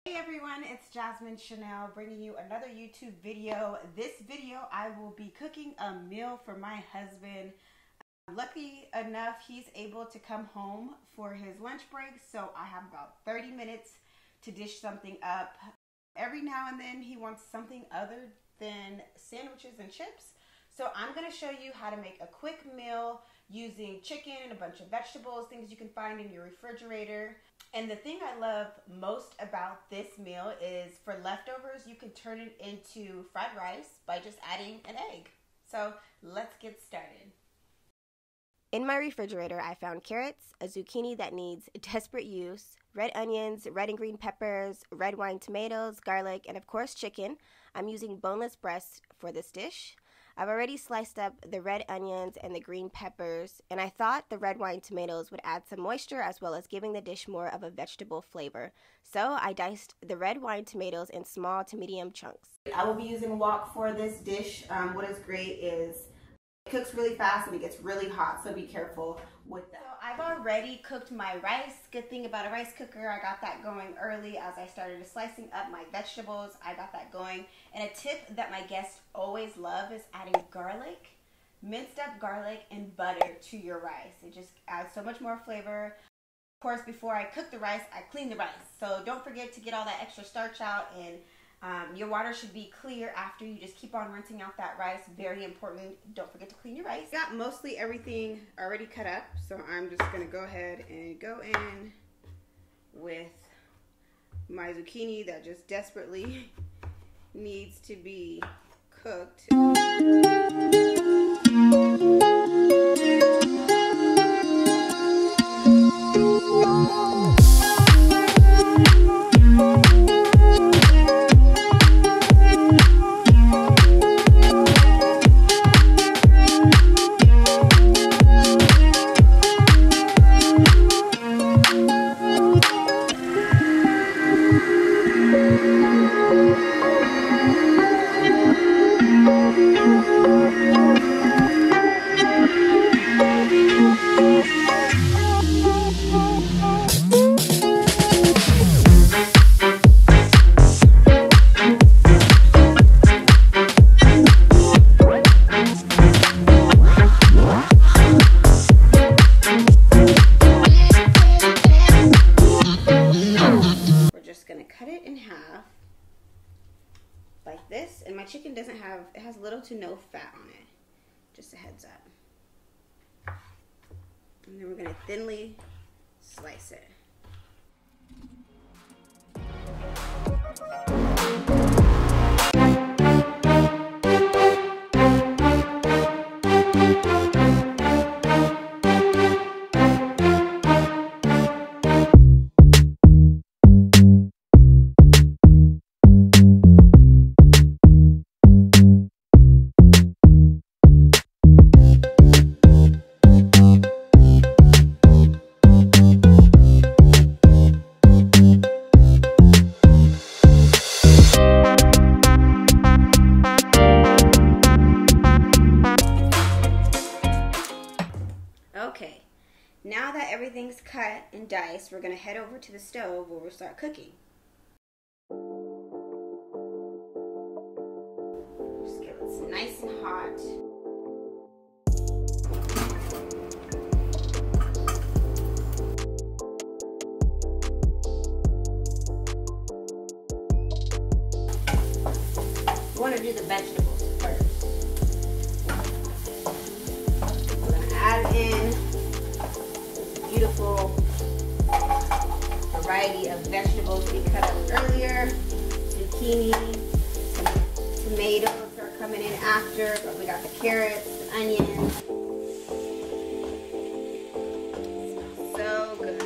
Hey everyone, it's Jasmine Chanel bringing you another YouTube video. This video I will be cooking a meal for my husband. Lucky enough, he's able to come home for his lunch break, so I have about 30 minutes to dish something up. Every now and then he wants something other than sandwiches and chips, so I'm going to show you how to make a quick meal using chicken and a bunch of vegetables, things you can find in your refrigerator. And the thing I love most about this meal is for leftovers, you can turn it into fried rice by just adding an egg. So let's get started. In my refrigerator, I found carrots, a zucchini that needs desperate use, red onions, red and green peppers, red wine tomatoes, garlic, and of course chicken. I'm using boneless breast for this dish. I've already sliced up the red onions and the green peppers, and I thought the red wine tomatoes would add some moisture as well as giving the dish more of a vegetable flavor. So I diced the red wine tomatoes in small to medium chunks. I will be using wok for this dish. What is great is it cooks really fast and it gets really hot, so be careful with that. So I've already cooked my rice. Good thing about a rice cooker, I got that going early as I started slicing up my vegetables. I got that going. And a tip that my guests always love is adding garlic, minced up garlic and butter to your rice. It just adds so much more flavor. Of course, before I cook the rice, I clean the rice. So don't forget to get all that extra starch out, and your water should be clear after you just keep on rinsing out that rice. Very important. Don't forget to clean your rice. Got mostly everything already cut up, so I'm just going to go ahead and go in with my zucchini that just desperately needs to be cooked. Cut it in half like this, and my chicken doesn't have, it has little to no fat on it, just a heads up. And then we're going to thinly slice it. Okay, now that everything's cut and diced, we're going to head over to the stove where we'll start cooking. Just get it nice and hot. We want to do the vegetables first. We're going to add in this beautiful variety of vegetables we cut up earlier. Zucchini, some tomatoes are coming in after, but we got the carrots, the onions. So good.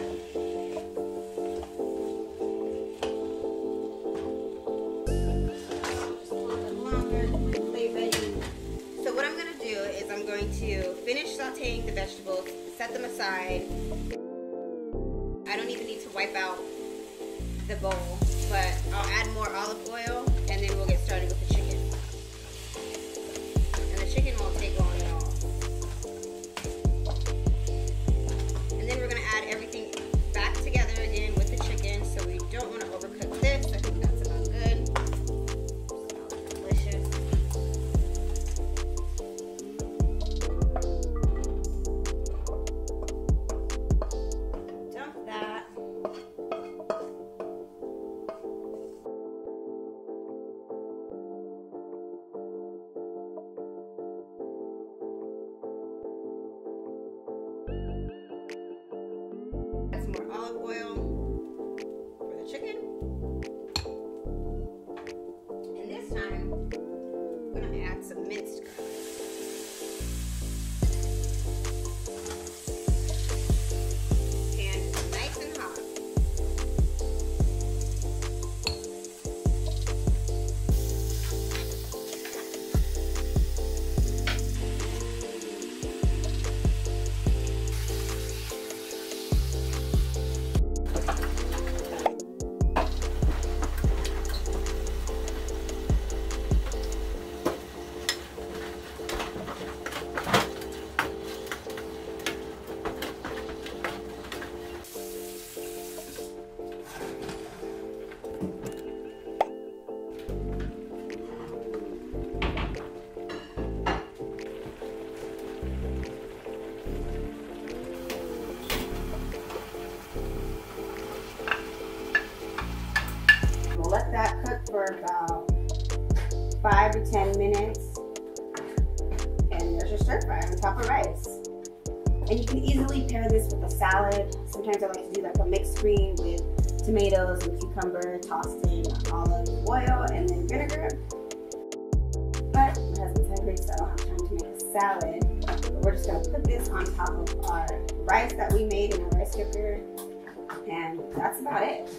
So what I'm going to do is I'm going to finish sauteing the vegetables, set them aside. I don't even need to wipe out the bowl, but I'll add more olive oil and then we'll get started with the chicken. And the chicken won't take long at all. And then we're going to add everything back together again with the chicken, so we don't want to overcook this. let that cook for about 5 to 10 minutes. And there's your stir fry on top of rice. And you can easily pair this with a salad. Sometimes I like to do like a mixed green with tomatoes and cucumber tossed in olive oil and then vinegar. But my husband's hungry, so I don't have time to make a salad. But we're just gonna put this on top of our rice that we made in our rice cooker. And that's about it.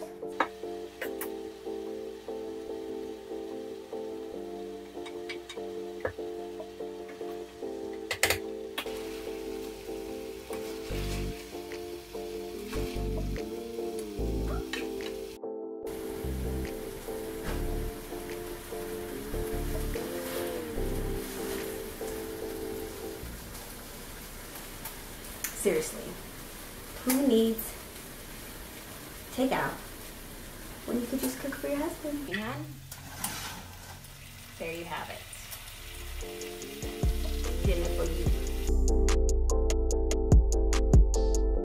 Seriously, who needs takeout when you could just cook for your husband? And there you have it. Dinner for you.